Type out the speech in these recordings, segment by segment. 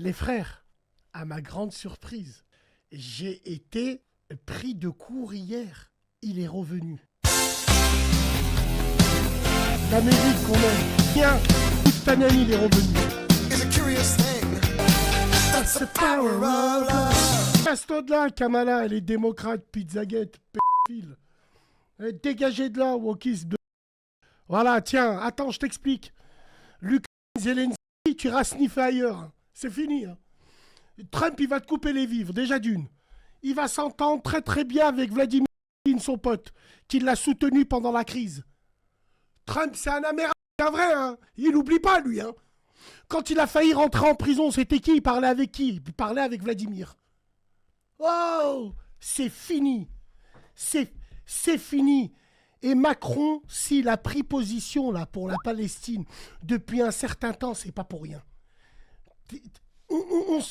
Les frères, à ma grande surprise, j'ai été pris de court hier. Il est revenu. L'Amérique qu'on aime. Tiens, Tannen, il est revenu. That's the power of love. Casse-toi de là, Kamala, elle est démocrate, Pizzagate, pédophile. Dégagez de là, wokisme de... Voilà, tiens, attends, je t'explique. Luc Zelensky, tu iras sniffer ailleurs. Hein. C'est fini. Hein. Trump, il va te couper les vivres, déjà d'une. Il va s'entendre très très bien avec Vladimir Poutine, son pote, qui l'a soutenu pendant la crise. Trump, c'est un Américain vrai, hein. Il n'oublie pas, lui. Hein. Quand il a failli rentrer en prison, c'était qui? Il parlait avec qui? Il parlait avec Vladimir. Oh, c'est fini. C'est fini. Et Macron, s'il a pris position là pour la Palestine depuis un certain temps, c'est pas pour rien.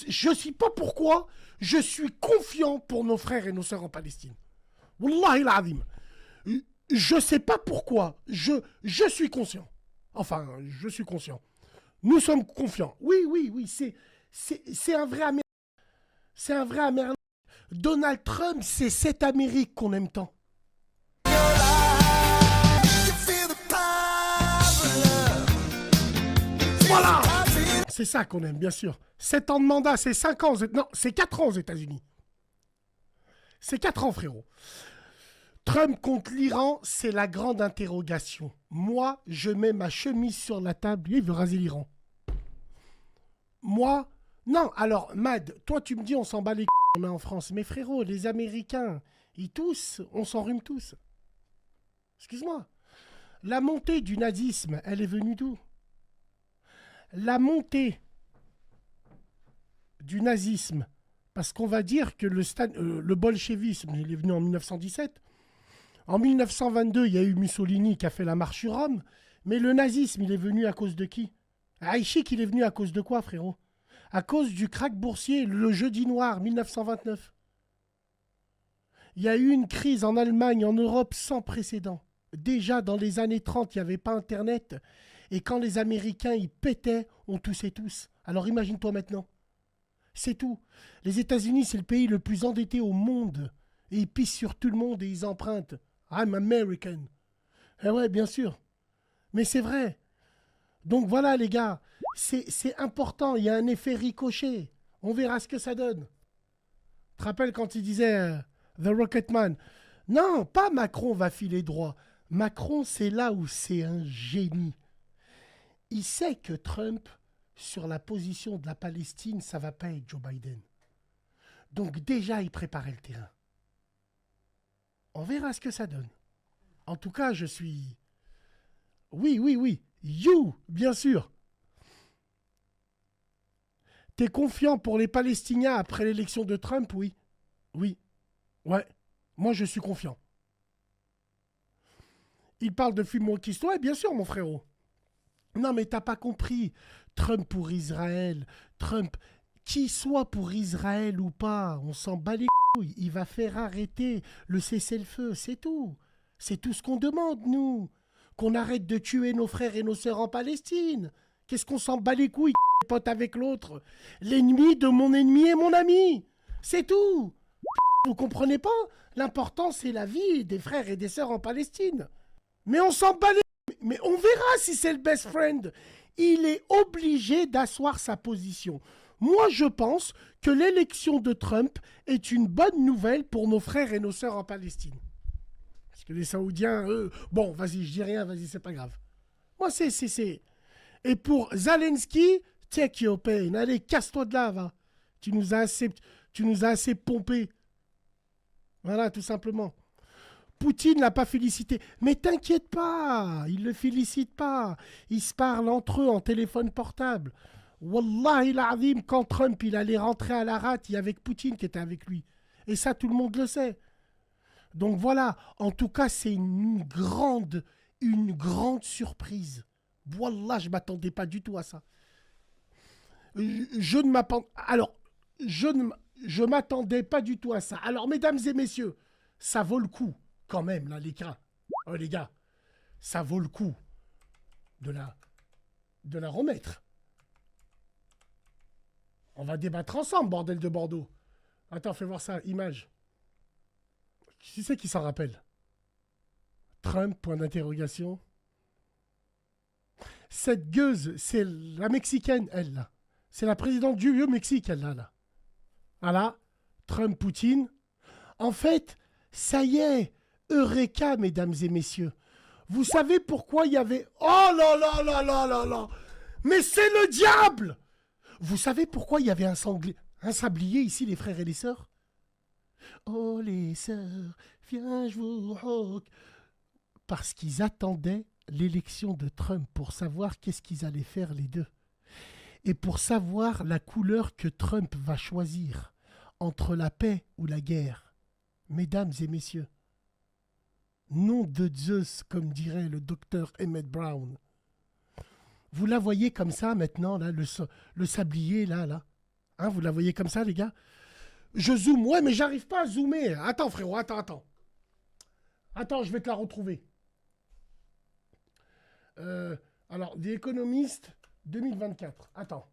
Je ne sais pas pourquoi, je suis confiant pour nos frères et nos sœurs en Palestine. Wallahi l'azim. Je ne sais pas pourquoi, je suis conscient. Enfin, je suis conscient. Nous sommes confiants. Oui, c'est un vrai Américain. C'est un vrai Américain. Donald Trump, c'est cette Amérique qu'on aime tant. Voilà. C'est ça qu'on aime, bien sûr. 7 ans de mandat, c'est 5 ans. Non, c'est 4 ans aux États-Unis. C'est 4 ans, frérot. Trump contre l'Iran, c'est la grande interrogation. Moi, je mets ma chemise sur la table. Lui, il veut raser l'Iran. Moi, non. Alors, Mad, toi, tu me dis, on s'en bat les c*** en France. Mais frérot, les Américains, ils tous, on s'enrhume tous. Excuse-moi. La montée du nazisme, elle est venue d'où? La montée du nazisme, parce qu'on va dire que le bolchevisme, il est venu en 1917. En 1922, il y a eu Mussolini qui a fait la marche sur Rome. Mais le nazisme, il est venu à cause de qui? Aïchik, il est venu à cause de quoi, frérot? À cause du krach boursier, le jeudi noir, 1929. Il y a eu une crise en Allemagne, en Europe, sans précédent. Déjà, dans les années 30, il n'y avait pas Internet. Et quand les Américains, ils pétaient, on toussait tous. Alors imagine-toi maintenant. C'est tout. Les États-Unis, c'est le pays le plus endetté au monde. Et ils pissent sur tout le monde et ils empruntent. I'm American. Eh ouais, bien sûr. Mais c'est vrai. Donc voilà, les gars. C'est important. Il y a un effet ricochet. On verra ce que ça donne. Tu te rappelles quand il disait The Rocketman? Non, pas Macron va filer droit. Macron, c'est là où c'est un génie. Il sait que Trump, sur la position de la Palestine, ça va pas être Joe Biden. Donc déjà, il préparait le terrain. On verra ce que ça donne. En tout cas, je suis... Oui. You, bien sûr. T'es confiant pour les Palestiniens après l'élection de Trump? Oui. Oui. Ouais. Moi, je suis confiant. Il parle de fumo-kisto, ouais, bien sûr, mon frérot. Non, mais t'as pas compris. Trump pour Israël. Trump, qui soit pour Israël ou pas, on s'en bat les couilles. Il va faire arrêter le cessez-le-feu, c'est tout. C'est tout ce qu'on demande, nous. Qu'on arrête de tuer nos frères et nos sœurs en Palestine. Qu'est-ce qu'on s'en bat les couilles, pote avec l'autre? L'ennemi de mon ennemi est mon ami. C'est tout. Vous comprenez pas? L'important, c'est la vie des frères et des sœurs en Palestine. Mais on s'en bat les... Mais on verra si c'est le best friend. Il est obligé d'asseoir sa position. Moi, je pense que l'élection de Trump est une bonne nouvelle pour nos frères et nos sœurs en Palestine. Parce que les Saoudiens, eux... Bon, vas-y, je dis rien, vas-y, c'est pas grave. Moi, c'est... Et pour Zelensky, take your pain. Allez, casse-toi de là, va. Tu nous as assez pompé. Voilà, tout simplement. Poutine l'a pas félicité. Mais t'inquiète pas, ils le félicitent pas. Ils se parlent entre eux en téléphone portable. Wallahi l'azim, quand Trump il allait rentrer à l'Arat, il y avait Poutine qui était avec lui. Et ça, tout le monde le sait. Donc voilà, en tout cas, c'est une grande surprise. Wallah, je m'attendais pas du tout à ça. Je ne m'attendais... Alors, je m'attendais pas du tout à ça. Alors, mesdames et messieurs, ça vaut le coup, quand même, là, les gars. Oh, les gars, ça vaut le coup de la remettre. On va débattre ensemble, bordel de Bordeaux. Attends, fais voir ça, image. Qui c'est qui s'en rappelle? Trump, point d'interrogation. Cette gueuse, c'est la Mexicaine, elle, là. C'est la présidente du vieux Mexique, elle, là. Voilà. Trump, Poutine. En fait, ça y est. Eureka, mesdames et messieurs. Vous savez pourquoi il y avait... Oh là là là là là là. Mais c'est le diable. Vous savez pourquoi il y avait un sablier ici, les frères et les sœurs? Oh les sœurs, viens, je vous rock. Parce qu'ils attendaient l'élection de Trump pour savoir qu'est-ce qu'ils allaient faire les deux. Et pour savoir la couleur que Trump va choisir entre la paix ou la guerre. Mesdames et messieurs, nom de Zeus, comme dirait le docteur Emmett Brown. Vous la voyez comme ça maintenant, là, le sablier, là. Hein, vous la voyez comme ça, les gars? Je zoome, ouais, mais j'arrive pas à zoomer. Attends, frérot, attends. Attends, je vais te la retrouver. Alors, The Economist 2024. Attends.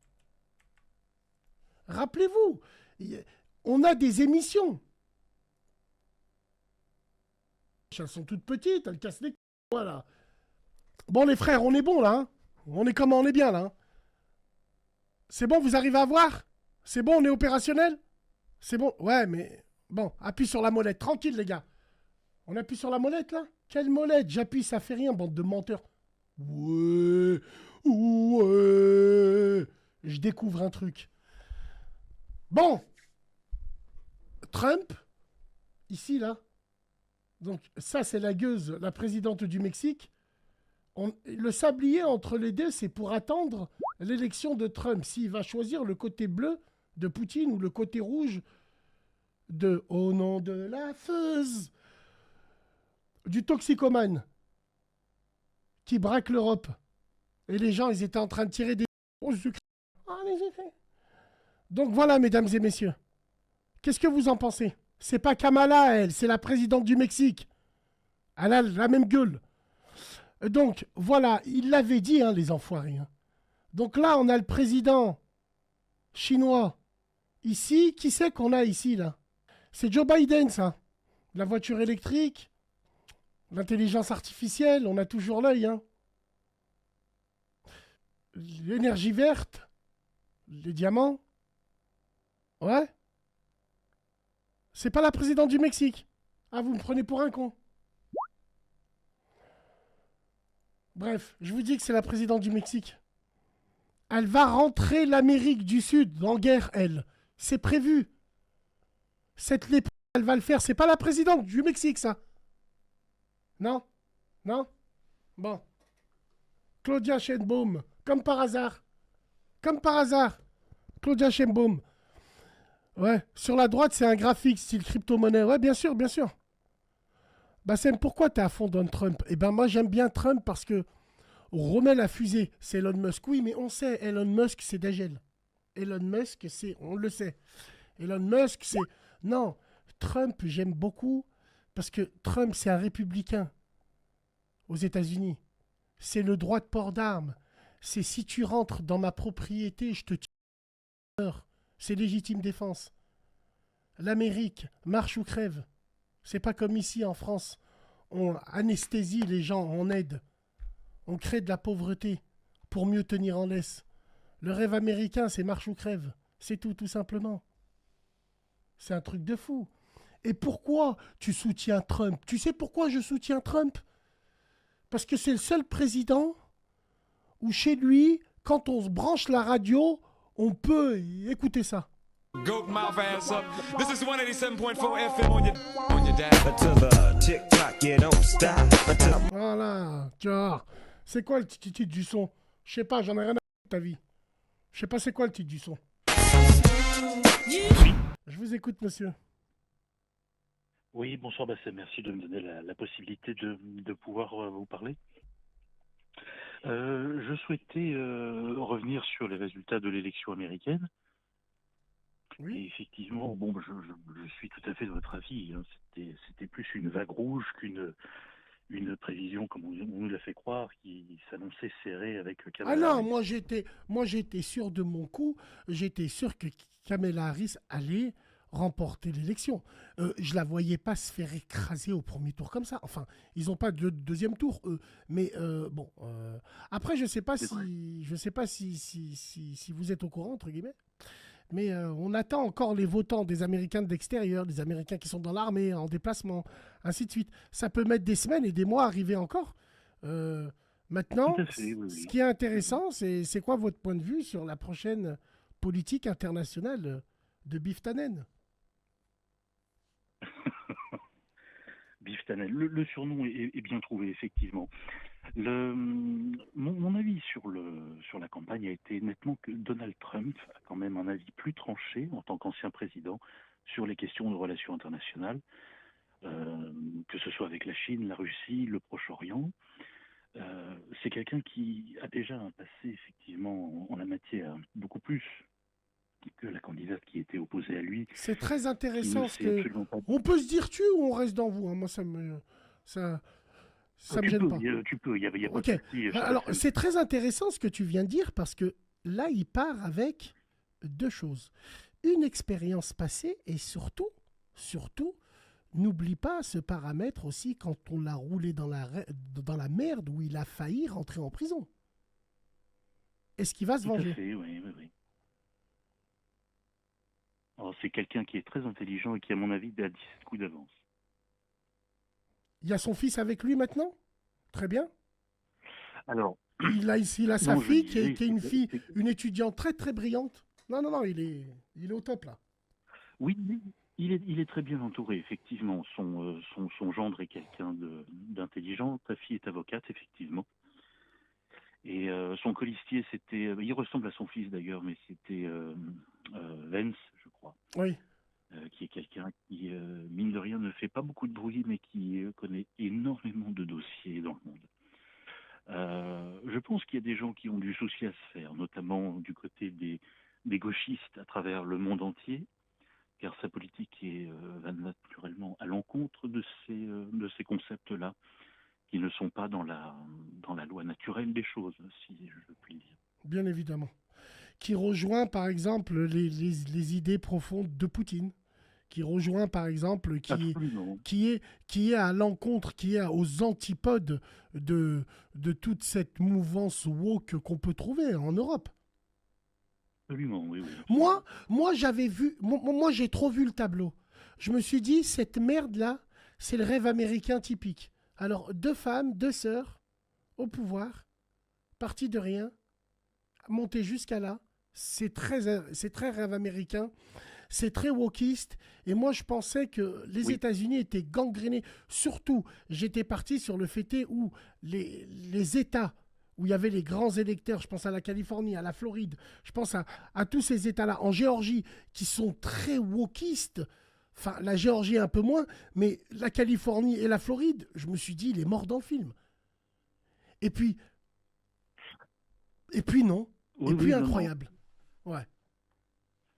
Rappelez-vous, on a des émissions. Elles sont toutes petites, elles cassent les couilles. Voilà. Bon, les frères, on est bon, là. Hein, on est comment? On est bien, là. Hein, c'est bon, vous arrivez à voir? C'est bon, on est opérationnel? C'est bon? Ouais, mais... Bon, appuie sur la molette. Tranquille, les gars. On appuie sur la molette, là? Quelle molette? J'appuie, ça fait rien, bande de menteurs. Ouais. Je découvre un truc. Bon. Trump, ici, là. Donc, ça, c'est la gueuse, la présidente du Mexique. Le sablier entre les deux, c'est pour attendre l'élection de Trump. S'il va choisir le côté bleu de Poutine ou le côté rouge de Au nom de la feuse du toxicomane qui braque l'Europe. Et les gens, ils étaient en train de tirer des... Donc voilà, mesdames et messieurs. Qu'est-ce que vous en pensez? C'est pas Kamala, elle, c'est la présidente du Mexique. Elle a la même gueule. Donc, voilà, il l'avait dit, hein, les enfoirés. Hein. Donc là, on a le président chinois. Ici, qui c'est qu'on a ici, là? C'est Joe Biden, ça. La voiture électrique, l'intelligence artificielle, on a toujours l'œil, hein. L'énergie verte, les diamants. Ouais. C'est pas la présidente du Mexique. Ah, vous me prenez pour un con. Bref, je vous dis que c'est la présidente du Mexique. Elle va rentrer l'Amérique du Sud en guerre, elle. C'est prévu. Cette lépreux, elle va le faire. C'est pas la présidente du Mexique, ça. Non? Non? Bon. Claudia Sheinbaum. Comme par hasard. Comme par hasard. Claudia Sheinbaum. Ouais. Sur la droite, c'est un graphique style crypto-monnaie. Ouais, bien sûr, bien sûr. Bassem, pourquoi t'es à fond dans Trump? Eh ben, moi, j'aime bien Trump parce que on remet la fusée. C'est Elon Musk. Oui, mais on sait, Elon Musk, c'est Dagel. Elon Musk, c'est... On le sait. Elon Musk, c'est... Non, Trump, j'aime beaucoup parce que Trump, c'est un républicain aux États-Unis. C'est le droit de port d'armes. C'est si tu rentres dans ma propriété, je te tire. C'est légitime défense. L'Amérique, marche ou crève. C'est pas comme ici en France. On anesthésie les gens, on aide. On crée de la pauvreté pour mieux tenir en laisse. Le rêve américain, c'est marche ou crève. C'est tout, tout simplement. C'est un truc de fou. Et pourquoi tu soutiens Trump? Tu sais pourquoi je soutiens Trump? Parce que c'est le seul président où chez lui, quand on se branche la radio, on peut écouter ça. Goat mouth ass up. This is 187.4 FM on your dad. Until the tick-tock, you don't stop. Voilà, tu vois. C'est quoi le titre du son? Je sais pas, j'en ai rien à foutre de ta vie. Je sais pas c'est quoi le titre du son. Je vous écoute, monsieur. Oui, bonsoir, merci de me donner la possibilité de pouvoir vous parler. Je souhaitais revenir sur les résultats de l'élection américaine. Oui. Et effectivement, bon, je suis tout à fait de votre avis. Hein, c'était plus une vague rouge une prévision, comme on nous l'a fait croire, qui s'annonçait serrée avec Ah Kamala non, Harris. moi j'étais sûr de mon coup, j'étais sûr que Kamala Harris allait remporter l'élection. Je la voyais pas se faire écraser au premier tour comme ça. Enfin, ils n'ont pas de deuxième tour, eux. Mais bon, après je sais pas C'est vrai. si vous êtes au courant entre guillemets. Mais on attend encore les votants des Américains de l'extérieur, des Américains qui sont dans l'armée, en déplacement, ainsi de suite. Ça peut mettre des semaines et des mois à arriver encore. Euh, Tout Maintenant, à fait, oui, ce oui. qui est intéressant, c'est quoi votre point de vue sur la prochaine politique internationale de Biff Tannen? Biff Tannen. Le surnom est bien trouvé, effectivement. Mon avis sur la campagne a été nettement que Donald Trump a quand même un avis plus tranché en tant qu'ancien président sur les questions de relations internationales, que ce soit avec la Chine, la Russie, le Proche-Orient. C'est quelqu'un qui a déjà un passé effectivement en la matière, beaucoup plus que la candidate qui était opposée à lui, C'est très qui ne intéressant ce sait que... absolument pas. On peut se dire tu ou on reste dans vous, hein. Moi, ça, ça me gêne pas. Tu peux, il y a pas Ok. de souci. Alors, c'est très intéressant ce que tu viens de dire parce que là, il part avec deux choses. Une expérience passée et surtout, n'oublie pas ce paramètre aussi quand on l'a roulé dans la merde où il a failli rentrer en prison. Est-ce qu'il va se Tout à venger? fait, oui, oui, oui. Alors, c'est quelqu'un qui est très intelligent et qui, à mon avis, a 17 coups d'avance. Il y a son fils avec lui maintenant? Très bien. Alors, Il a sa non, je fille disais, qui est une fille, une étudiante très très brillante. Non, il est au top là. oui, oui, il est très bien entouré, effectivement. Son gendre est quelqu'un d'intelligent. Ta fille est avocate, effectivement. Et son colistier, il ressemble à son fils d'ailleurs, mais c'était Vance, je crois, Oui. qui est quelqu'un qui, mine de rien, ne fait pas beaucoup de bruit, mais qui connaît énormément de dossiers dans le monde. Je pense qu'il y a des gens qui ont du souci à se faire, notamment du côté des gauchistes à travers le monde entier, car sa politique va naturellement à l'encontre de ces concepts-là, qui ne sont pas dans la loi naturelle des choses, si je puis le dire. Bien évidemment. Qui rejoint par exemple les idées profondes de Poutine. Qui rejoint par exemple, Absolument. qui est à l'encontre, qui est aux antipodes de toute cette mouvance woke qu'on peut trouver en Europe. Absolument, oui, oui. Moi j'avais vu, moi j'ai trop vu le tableau. Je me suis dit, cette merde-là, c'est le rêve américain typique. Alors, deux femmes, deux sœurs, au pouvoir, parti de rien, monter jusqu'à là, c'est très rêve américain, c'est très wokiste. Et moi, je pensais que les Oui. États-Unis étaient gangrénés. Surtout, j'étais parti sur le fait où les États où il y avait les grands électeurs, je pense à la Californie, à la Floride, je pense à tous ces États-là, en Géorgie, qui sont très wokistes. Enfin, la Géorgie un peu moins, mais la Californie et la Floride, je me suis dit, il est mort dans le film. Et puis non. Oui, Et puis oui, non, non. incroyable. Ouais.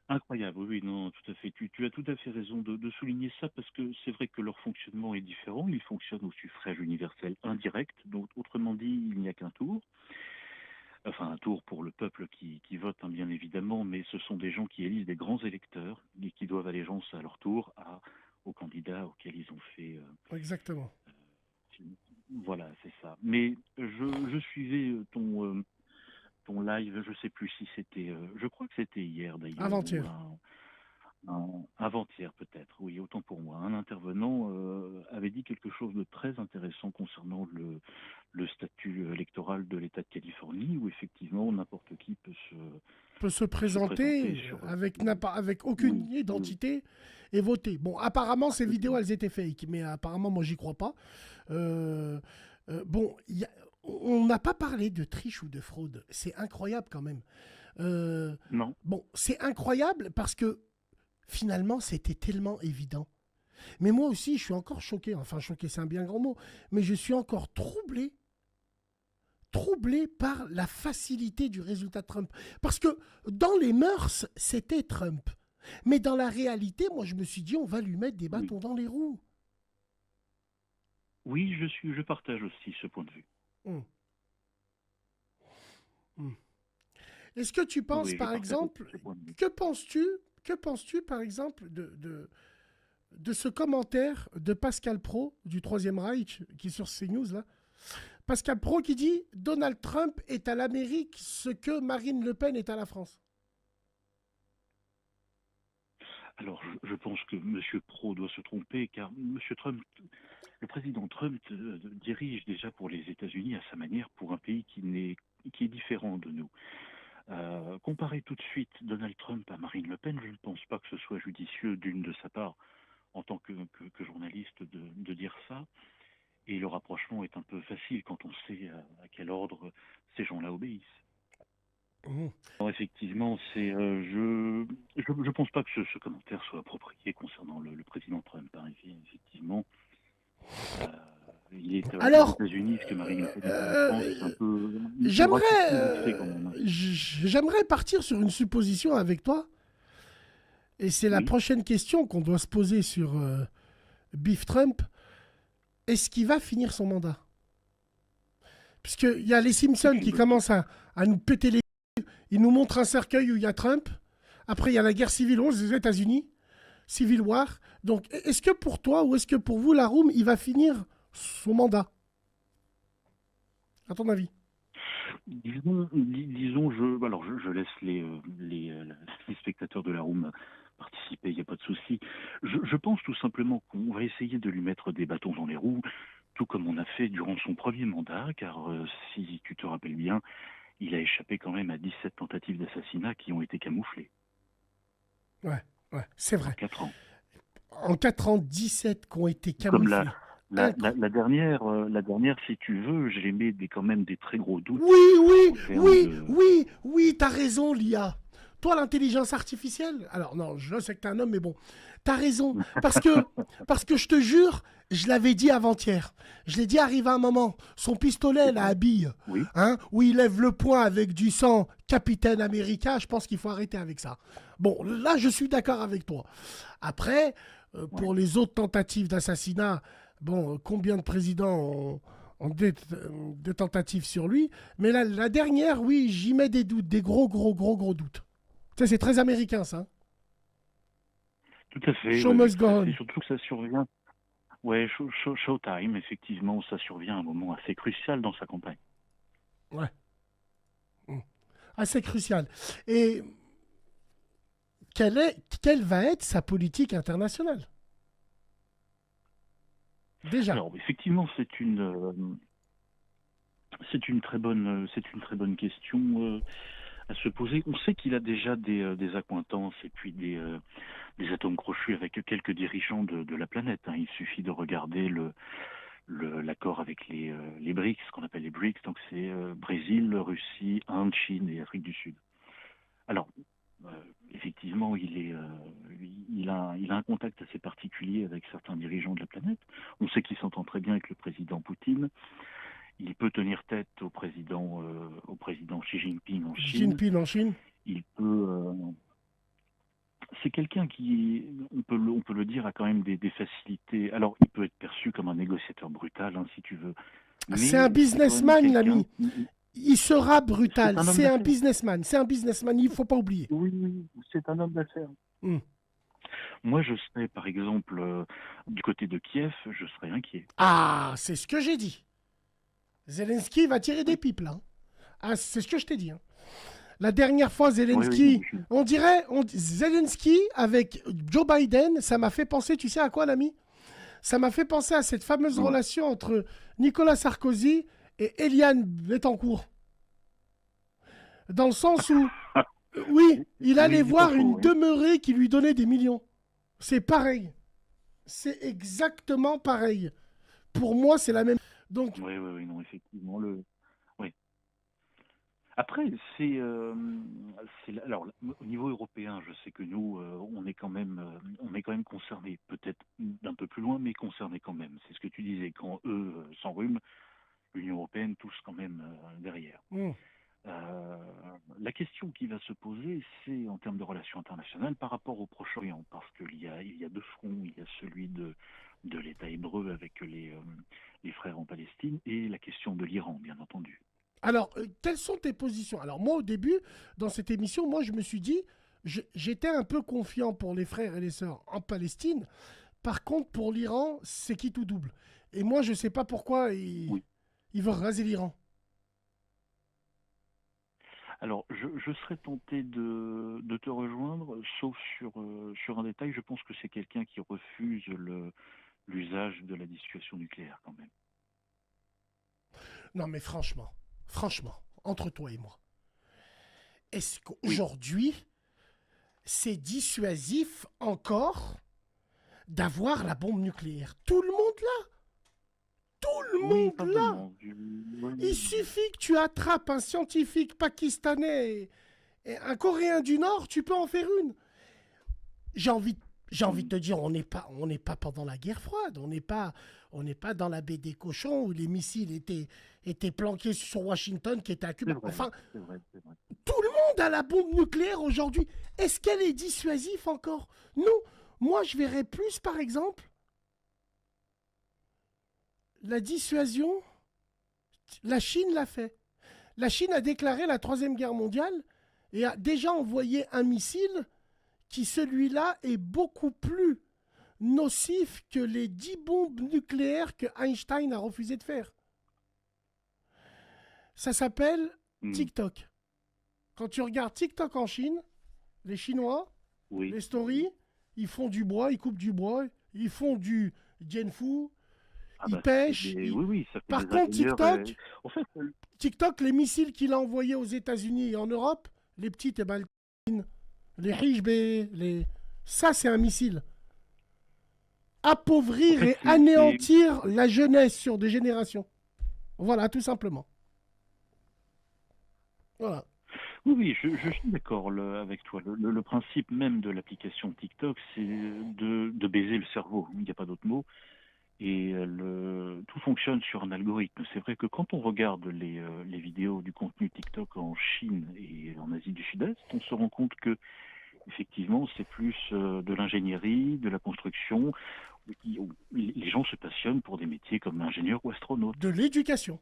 Incroyable, oui, oui, non, tout à fait. Tu as tout à fait raison de souligner ça parce que c'est vrai que leur fonctionnement est différent. Ils fonctionnent au suffrage universel indirect, donc autrement dit, il n'y a qu'un tour. Enfin, un tour pour le peuple qui vote, hein, bien évidemment, mais ce sont des gens qui élisent des grands électeurs et qui doivent allégeance à leur tour aux candidats auxquels ils ont fait. Exactement. Voilà, c'est ça. Mais je suivais ton live, je sais plus si c'était, je crois que c'était hier d'ailleurs. Avant-hier. Avant-hier peut-être, oui, autant pour moi. Un intervenant avait dit quelque chose de très intéressant concernant le statut électoral de l'État de Californie, où effectivement n'importe qui peut se présenter avec aucune identité et voter. Bon, apparemment, ces vidéos, elles étaient fake, mais apparemment, moi, j'y crois pas. Bon, on n'a pas parlé de triche ou de fraude. C'est incroyable quand même. Non. Bon, c'est incroyable parce que finalement, c'était tellement évident. Mais moi aussi, je suis encore choqué. Enfin, choqué, c'est un bien grand mot. Mais je suis encore troublé par la facilité du résultat de Trump. Parce que dans les mœurs, c'était Trump. Mais dans la réalité, moi, je me suis dit, on va lui mettre des bâtons dans les roues. Oui, je partage aussi ce point de vue. Hum, hum. Est-ce que tu Oui, penses, oui, je par partage aussi exemple, ce point de vue. que penses-tu, par exemple, de ce commentaire de Pascal Pro du Troisième Reich, qui est sur CNews, là? Pascal Pro qui dit Donald Trump est à l'Amérique ce que Marine Le Pen est à la France. Alors, je pense que M. Pro doit se tromper, car le président Trump dirige déjà pour les États-Unis à sa manière pour un pays qui est différent de nous. Comparer tout de suite Donald Trump à Marine Le Pen, je ne pense pas que ce soit judicieux d'une de sa part, en tant que journaliste, de dire ça. Et le rapprochement est un peu facile quand on sait à quel ordre ces gens-là obéissent. Mmh. Alors effectivement, je pense pas que ce commentaire soit approprié concernant le président Trump. Hein. Effectivement, euh, il est aux Alors, États-Unis, ce que Marine Le Pen est à la euh, France, c'est un peu une j'aimerais, raccourci vite fait quand même. Hein. j'aimerais partir sur une supposition avec toi. Et c'est la Oui, prochaine question qu'on doit se poser sur Beef Trump. Est-ce qu'il va finir son mandat? Puisqu'il y a les c'est Simpsons une qui bonne commencent question. à nous péter les... Ils nous montrent un cercueil où il y a Trump. Après, il y a la guerre civile aux États-Unis. Civil War. Donc, est-ce que pour toi ou est-ce que pour vous, la Room, il va finir son mandat? À ton avis? Disons, je laisse les spectateurs de la room participer, il n'y a pas de souci. Je pense tout simplement qu'on va essayer de lui mettre des bâtons dans les roues, tout comme on a fait durant son premier mandat, car si tu te rappelles bien, il a échappé quand même à 17 tentatives d'assassinat qui ont été camouflées Ouais, ouais, c'est en vrai. 4 ans. En 4 ans, 17 qui ont été Comme camouflés. Incroyable. la dernière, si tu veux, j'ai mis quand même des très gros doutes Oui, oui, en termes oui, de... oui, oui, t'as raison, l'IA. Toi, l'intelligence artificielle, alors non, je sais que t'es un homme, mais bon, t'as raison. Parce que je te jure, je l'avais dit avant-hier. Je l'ai dit arrivé un moment. Son pistolet, C'est là, vrai. à bille, Oui, hein, où il lève le poing avec du sang, Capitaine America, je pense qu'il faut arrêter avec ça. Bon, là, je suis d'accord avec toi. Après, ouais. pour les autres tentatives d'assassinat, bon, combien de présidents ont des tentatives sur lui? Mais la dernière, oui, j'y mets des doutes, des gros, gros, gros, gros doutes. Tu sais, c'est très américain, ça. Hein. Tout à fait, Show oui, oui, must tout go à fait. on. Surtout que ça survient. Ouais, Showtime, effectivement, ça survient à un moment assez crucial dans sa campagne. Ouais. Mm. Assez crucial. Et quelle va être sa politique internationale? Déjà. Alors, effectivement, c'est une très bonne question à se poser. On sait qu'il a déjà des accointances et puis des atomes crochus avec quelques dirigeants de la planète. Hein. Il suffit de regarder l'accord avec les BRICS, ce qu'on appelle les BRICS, donc c'est Brésil, Russie, Inde, Chine et Afrique du Sud. Alors, euh, effectivement, il a un contact assez particulier avec certains dirigeants de la planète. On sait qu'il s'entend très bien avec le président Poutine. Il peut tenir tête au président Xi Jinping en Xi Chine. Jinping en Chine. Il peut, c'est quelqu'un qui, on peut le dire, a quand même des facilités. Alors, il peut être perçu comme un négociateur brutal, hein, si tu veux, C'est un mais c'est quand même businessman, quelqu'un. l'ami. Il sera C'est brutal. un homme C'est un d'affaires. businessman. C'est un businessman. Il ne faut pas oublier. Oui, oui, c'est un homme d'affaires. Mm. Moi, je serais, par exemple, du côté de Kiev, je serais inquiet. Ah, c'est ce que j'ai dit. Zelensky va tirer des Oui, pipes, là. Hein. Ah, c'est ce que je t'ai dit. Hein. La dernière fois, oui, oui, non, Zelensky, on dirait, Zelensky avec Joe Biden, ça m'a fait penser, tu sais à quoi, l'ami? Ça m'a fait penser à cette fameuse dis-moi. relation entre Nicolas Sarkozy et Eliane Bettencourt. Dans le sens où, oui, il allait Oui, pas voir faux, une oui. demeurée qui lui donnait des millions. C'est pareil. C'est exactement pareil. Pour moi, c'est la même. Donc, Oui, oui, oui, non, effectivement, oui. Après, alors au niveau européen, je sais que nous, on est quand même concernés, peut-être d'un peu plus loin, mais concernés quand même. C'est ce que tu disais, quand eux s'enrhument, l'Union européenne touche quand même derrière. hmm. La question qui va se poser, c'est en termes de relations internationales par rapport au Proche-Orient, parce il y a deux fronts. Il y a celui de l'État hébreu avec les frères en Palestine et la question de l'Iran, bien entendu. Alors, quelles sont tes positions? Alors, moi, au début, dans cette émission, moi, je me suis dit, j'étais un peu confiant pour les frères et les sœurs en Palestine. Par contre, pour l'Iran, c'est qui tout double. Et moi, je ne sais pas pourquoi Oui. il veut raser l'Iran. Alors, je serais tenté de te rejoindre, sauf sur un détail. Je pense que c'est quelqu'un qui refuse l'usage de la dissuasion nucléaire, quand même. Non, mais franchement, entre toi et moi, est-ce Oui. qu'aujourd'hui, c'est dissuasif encore d'avoir la bombe nucléaire? Tout le monde là. Tout le Oui, monde pas là. vraiment. Oui. Il suffit que tu attrapes un scientifique pakistanais et un Coréen du Nord, tu peux en faire une. J'ai envie de te dire, on n'est pas pendant la guerre froide, on n'est pas dans la baie des cochons où les missiles étaient planqués sur Washington qui était à Cuba. Enfin, C'est vrai. tout le monde a la bombe nucléaire aujourd'hui. Est-ce qu'elle est dissuasive encore? Non. Moi, je verrais plus, par exemple, la dissuasion. La Chine l'a fait. La Chine a déclaré la Troisième Guerre mondiale et a déjà envoyé un missile qui, celui-là, est beaucoup plus nocif que les 10 bombes nucléaires que Einstein a refusé de faire. Ça s'appelle TikTok. Quand tu regardes TikTok en Chine, les Chinois, les stories, ils font du bois, ils coupent du bois, ils font du jianfu, ils pêchent. Par contre, TikTok, en fait, TikTok, les missiles qu'il a envoyés aux États-Unis et en Europe, les petites, les Hijbe, ça c'est un missile. Appauvrir et anéantir la jeunesse sur des générations. Voilà, tout simplement. Voilà. Oui, je suis d'accord avec toi. Le principe même de l'application TikTok, c'est de baiser le cerveau. Il n'y a pas d'autre mot. Et tout fonctionne sur un algorithme. C'est vrai que quand on regarde les vidéos du contenu TikTok en Chine et en Asie du Sud-Est, on se rend compte que effectivement, c'est plus de l'ingénierie, de la construction. Les gens se passionnent pour des métiers comme ingénieur ou astronaute. De l'éducation.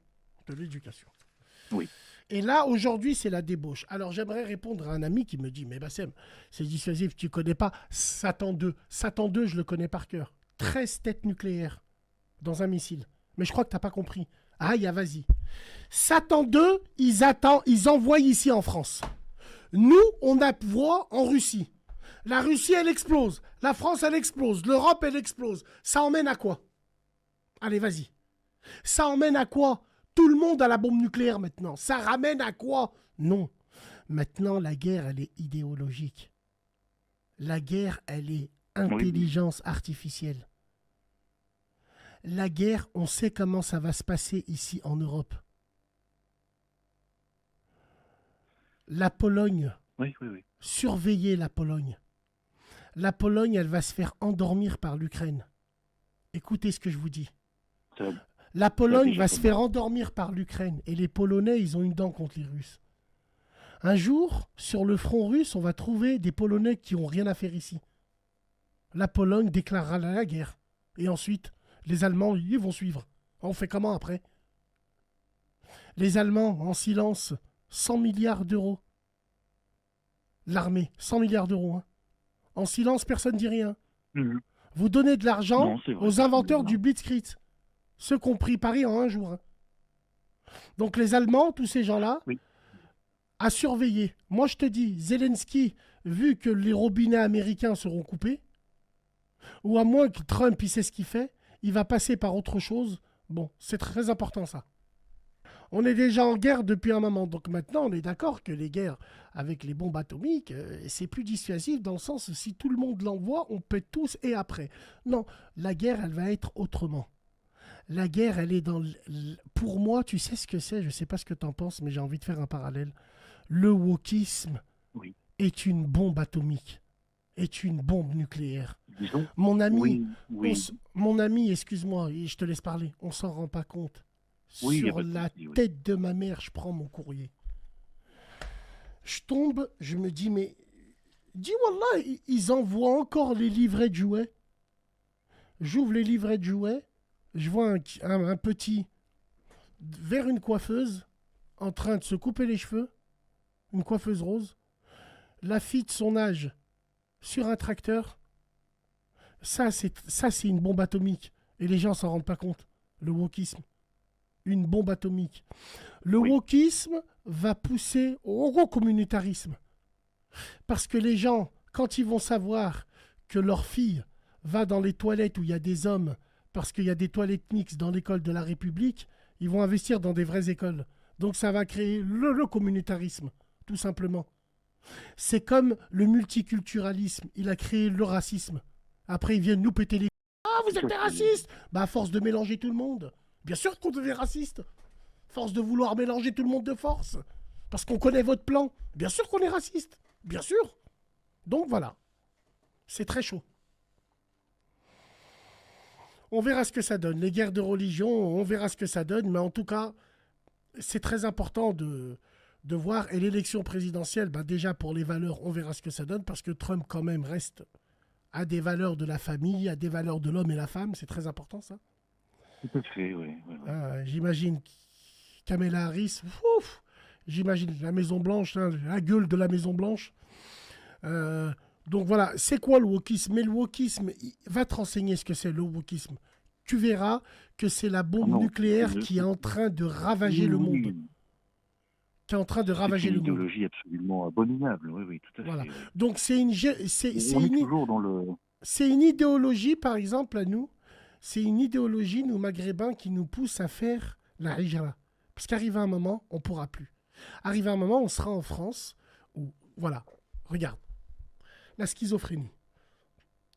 Oui. Et là, aujourd'hui, c'est la débauche. Alors, j'aimerais répondre à un ami qui me dit, mais Bassem, c'est dissuasif, tu connais pas Satan 2. Satan 2, je le connais par cœur. 13 têtes nucléaires dans un missile. Mais je crois que tu n'as pas compris. Ah, vas-y. Satan 2, ils envoient ici en France. Nous, on envoie en Russie. La Russie, elle explose. La France, elle explose. L'Europe, elle explose. Ça emmène à quoi? Allez, vas-y. Ça emmène à quoi? Tout le monde a la bombe nucléaire maintenant. Ça ramène à quoi? Non. Maintenant, la guerre, elle est idéologique. La guerre, elle est intelligence artificielle. La guerre, on sait comment ça va se passer ici en Europe. La Pologne, surveillez la Pologne. La Pologne, elle va se faire endormir par l'Ukraine. Écoutez ce que je vous dis. La Pologne va se faire endormir par l'Ukraine. Et les Polonais, ils ont une dent contre les Russes. Un jour, sur le front russe, on va trouver des Polonais qui n'ont rien à faire ici. La Pologne déclarera la guerre. Et ensuite, les Allemands, ils vont suivre. On fait comment après? Les Allemands, en silence, 100 milliards d'euros. L'armée, 100 milliards d'euros. Hein. En silence, personne ne dit rien. Vous donnez de l'argent aux inventeurs du Blitzkrieg. Ceux qui ont pris Paris en un jour. Hein. Donc les Allemands, tous ces gens-là, à surveiller. Moi, je te dis, Zelensky, vu que les robinets américains seront coupés, ou à moins que Trump, il sait ce qu'il fait, il va passer par autre chose. Bon, c'est très important ça. On est déjà en guerre depuis un moment. Donc maintenant, on est d'accord que les guerres avec les bombes atomiques, c'est plus dissuasif dans le sens où si tout le monde l'envoie, on pète tous et après. Non, la guerre, elle va être autrement. La guerre, elle est dans... Pour moi, tu sais ce que c'est, je ne sais pas ce que tu en penses, mais j'ai envie de faire un parallèle. Le wokisme est une bombe atomique, est une bombe nucléaire. Disons, mon ami, mon ami, excuse-moi, je te laisse parler, on s'en rend pas compte. Sur la tête de ma mère, je prends mon courrier. Je tombe, je me dis, mais dis Wallah, ils envoient encore les livrets de jouets. J'ouvre les livrets de jouets, je vois un petit vers une coiffeuse en train de se couper les cheveux, une coiffeuse rose, la fille de son âge sur un tracteur. Ça, c'est une bombe atomique. Et les gens s'en rendent pas compte. Le wokisme. Une bombe atomique. Le wokisme va pousser au gros communautarisme. Parce que les gens, quand ils vont savoir que leur fille va dans les toilettes où il y a des hommes, parce qu'il y a des toilettes mixtes dans l'école de la République, ils vont investir dans des vraies écoles. Donc ça va créer le communautarisme, tout simplement. C'est comme le multiculturalisme, il a créé le racisme. Après, ils viennent nous péter les... Ah, vous êtes des racistes. Bah, à force de mélanger tout le monde. Bien sûr qu'on devient raciste. Force de vouloir mélanger tout le monde de force. Parce qu'on connaît votre plan. Bien sûr qu'on est raciste. Bien sûr. Donc voilà. C'est très chaud. On verra ce que ça donne. Les guerres de religion, on verra ce que ça donne. Mais en tout cas, c'est très important de voir. Et l'élection présidentielle, bah déjà pour les valeurs, on verra ce que ça donne. Parce que Trump, quand même, reste à des valeurs de la famille, à des valeurs de l'homme et la femme. C'est très important, ça. Tout à fait, oui. J'imagine Kamala Harris. Ouf, j'imagine la Maison Blanche, hein, la gueule de la Maison Blanche. Donc voilà, c'est quoi le wokisme? Mais le wokisme, va te renseigner ce que c'est le wokisme. Tu verras que c'est la bombe nucléaire qui est en train de ravager le monde. Qui est en train de ravager le monde. C'est une idéologie absolument abominable, oui, tout à voilà. fait. Donc c'est une, toujours dans le... c'est une idéologie, par exemple, à nous. C'est une idéologie, nous, maghrébins, qui nous pousse à faire la hijra. Parce qu'arrive un moment, on ne pourra plus. Arrive un moment, on sera en France, où, voilà, regarde, la schizophrénie.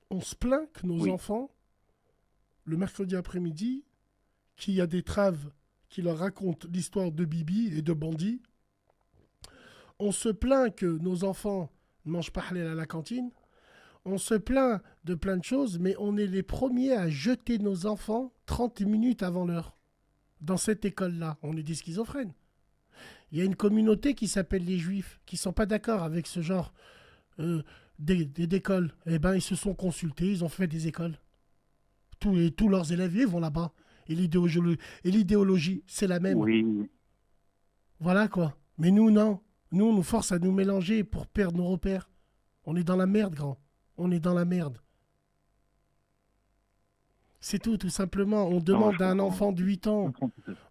On se plaint que nos enfants, le mercredi après-midi, qu'il y a des traves qui leur racontent l'histoire de Bibi et de bandits. On se plaint que nos enfants ne mangent pas halal à la cantine. On se plaint de plein de choses, mais on est les premiers à jeter nos enfants 30 minutes avant l'heure. Dans cette école-là, on est des schizophrènes. Il y a une communauté qui s'appelle les Juifs, qui ne sont pas d'accord avec ce genre d'école. Eh bien, ils se sont consultés, ils ont fait des écoles. Tous leurs élèves ils vont là-bas. Et l'idéologie, c'est la même. Oui. Voilà quoi. Mais nous, non. Nous, on nous force à nous mélanger pour perdre nos repères. On est dans la merde, grand. On est dans la merde. C'est tout simplement. On demande à un enfant de 8 ans.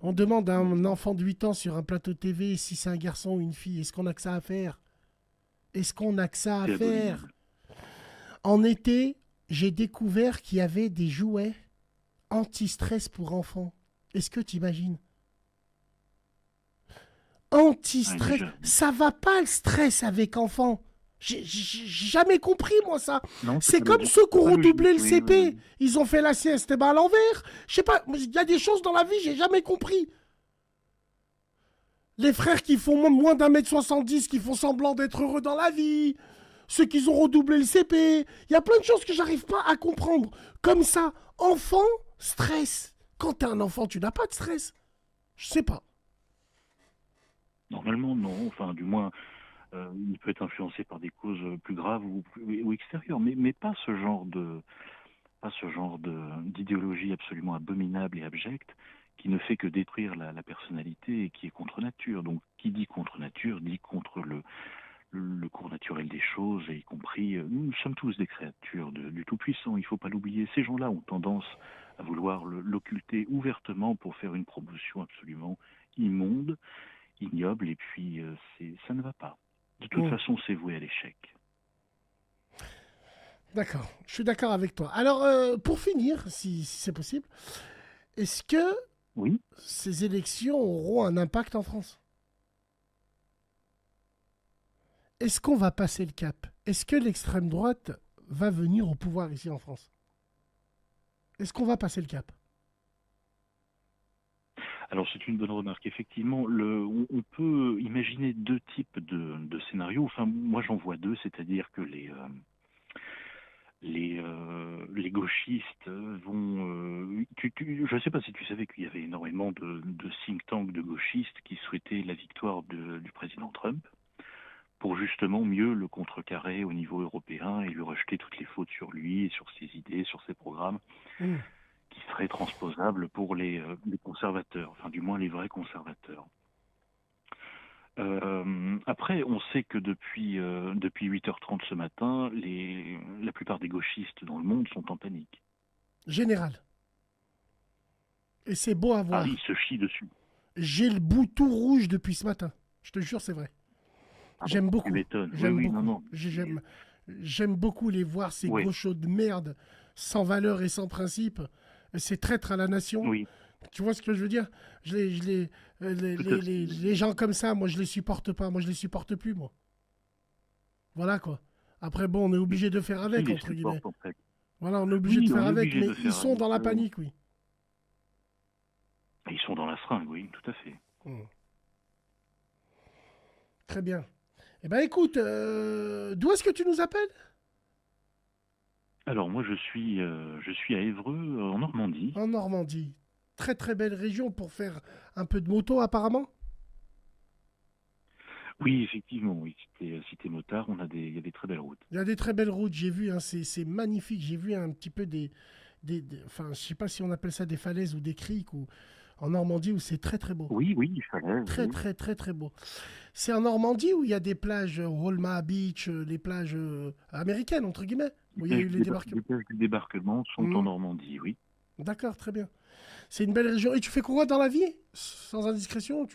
On demande à un enfant de 8 ans sur un plateau TV si c'est un garçon ou une fille. Est-ce qu'on a que ça à faire? Est-ce qu'on a que ça à faire? En été, j'ai découvert qu'il y avait des jouets anti-stress pour enfants. Est-ce que tu imagines? Anti-stress. Ça va pas le stress avec enfants. J'ai jamais compris, moi, ça. C'est comme ceux qui ont redoublé le CP. Oui. Ils ont fait la sieste à l'envers. Je sais pas, il y a des choses dans la vie, j'ai jamais compris. Les frères qui font moins d'1m70, qui font semblant d'être heureux dans la vie. Ceux qui ont redoublé le CP. Il y a plein de choses que j'arrive pas à comprendre. Comme ça, enfant, stress. Quand t'es un enfant, tu n'as pas de stress. Je sais pas. Normalement, non. Enfin, du moins... il peut être influencé par des causes plus graves ou extérieures, mais pas ce genre d'idéologie absolument abominable et abjecte qui ne fait que détruire la personnalité et qui est contre nature. Donc, qui dit contre nature dit contre le cours naturel des choses, et y compris, nous sommes tous des créatures du Tout-Puissant, il ne faut pas l'oublier. Ces gens-là ont tendance à vouloir l'occulter ouvertement pour faire une promotion absolument immonde, ignoble, et puis ça ne va pas. De toute façon, c'est voué à l'échec. D'accord, je suis d'accord avec toi. Alors, pour finir, si c'est possible, est-ce que ces élections auront un impact en France? Est-ce qu'on va passer le cap? Est-ce que l'extrême droite va venir au pouvoir ici en France? Est-ce qu'on va passer le cap? Alors c'est une bonne remarque. Effectivement, on peut imaginer deux types de scénarios. Enfin, moi j'en vois deux, c'est-à-dire que les gauchistes vont... je ne sais pas si tu savais qu'il y avait énormément de think tanks de gauchistes qui souhaitaient la victoire du président Trump, pour justement mieux le contrecarrer au niveau européen et lui rejeter toutes les fautes sur lui et sur ses idées, sur ses programmes, Mmh. qui seraient transposables pour les conservateurs, enfin du moins les vrais conservateurs. Après, on sait que depuis 8h30 ce matin, la plupart des gauchistes dans le monde sont en panique. Général. Et c'est beau à voir. Ah, ils se chient dessus. J'ai le bout tout rouge depuis ce matin. Je te jure, c'est vrai. Ah, J'aime beaucoup. Tu m'étonnes. J'aime Oui, beaucoup. non. J'aime beaucoup les voir, ces Oui. gauchos de merde, sans valeur et sans principe. Ces traîtres à la nation. Oui, Tu vois ce que je veux dire? Les tout à fait. les gens comme ça, moi, je les supporte pas. Moi, je les supporte plus, moi. Voilà, quoi. Après, bon, on est obligé de faire avec, Qui les entre guillemets. supportent, en fait. Voilà, on est obligé Oui, de on faire est avec, obligé mais de ils faire sont avec, dans la oui. panique, oui. Ils sont dans la seringue, oui, tout à fait. Très bien. Eh ben, écoute, d'où est-ce que tu nous appelles? Alors moi, je suis à Évreux, en Normandie. En Normandie. Très très belle région pour faire un peu de moto, apparemment. Oui, effectivement, oui. Cité Motard, il y a des très belles routes. Il y a des très belles routes, j'ai vu, hein, c'est magnifique. J'ai vu un petit peu enfin, je sais pas si on appelle ça des falaises ou des criques ou en Normandie où c'est très très beau. Oui, il fallait. Très Oui. très très très beau. C'est en Normandie où il y a des plages Holma Beach, les plages américaines entre guillemets, où il y a eu les débarquements. Les plages du débarquement sont en Normandie, oui. D'accord, très bien. C'est une belle région. Et tu fais quoi dans la vie? Sans indiscrétion,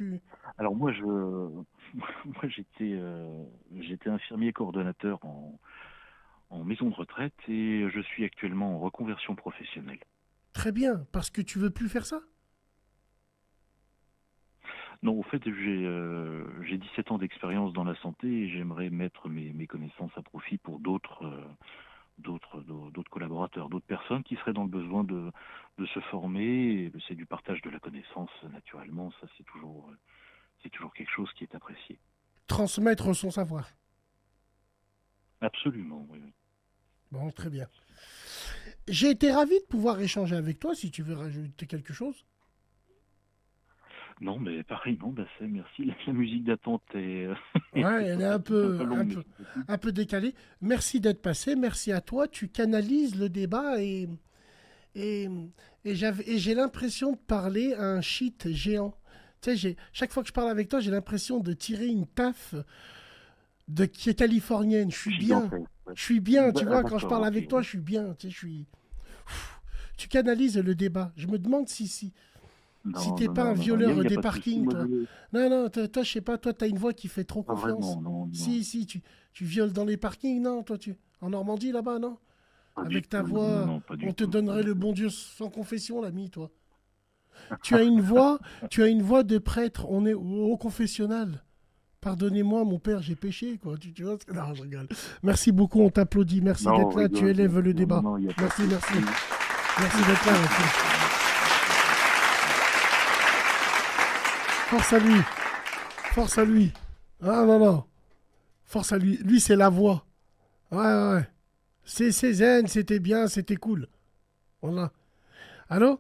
Alors moi, moi j'étais infirmier coordonnateur en maison de retraite et je suis actuellement en reconversion professionnelle. Très bien, parce que tu veux plus faire ça? Non, au fait, j'ai 17 ans d'expérience dans la santé et j'aimerais mettre mes connaissances à profit pour d'autres collaborateurs, d'autres personnes qui seraient dans le besoin de se former. Et c'est du partage de la connaissance, naturellement. Ça, c'est toujours quelque chose qui est apprécié. Transmettre son savoir. Absolument, oui. Bon, très bien. J'ai été ravi de pouvoir échanger avec toi, si tu veux rajouter quelque chose. Non, mais pareillement, Basset, merci. La musique d'attente est... Ouais, elle est un peu longue, un peu décalée. Merci d'être passé, merci à toi. Tu canalises le débat et j'ai l'impression de parler à un shit géant. Tu sais, chaque fois que je parle avec toi, j'ai l'impression de tirer une taf qui est californienne. Je suis bien. Je suis bien, tu vois, quand je parle avec toi, je suis bien. Tu sais, tu canalises le débat. Je me demande si t'es pas un violeur des parkings, toi. Non, toi, je sais pas, toi, t'as une voix qui fait trop confiance. Non. Si, tu violes dans les parkings, non, toi, en Normandie, là-bas, non? Avec ta voix, on te donnerait le bon Dieu sans confession, l'ami, toi. Tu as une voix de prêtre, on est au confessionnal. Pardonnez-moi, mon père, j'ai péché, quoi. Tu vois? Non, je rigole. Merci beaucoup, on t'applaudit. Merci d'être là, tu élèves le débat. Merci. Merci d'être là, merci. Force à lui. Ah non. Force à lui. Lui, c'est la voix. Ouais. C'est zen, c'était bien, c'était cool. Voilà. Allô?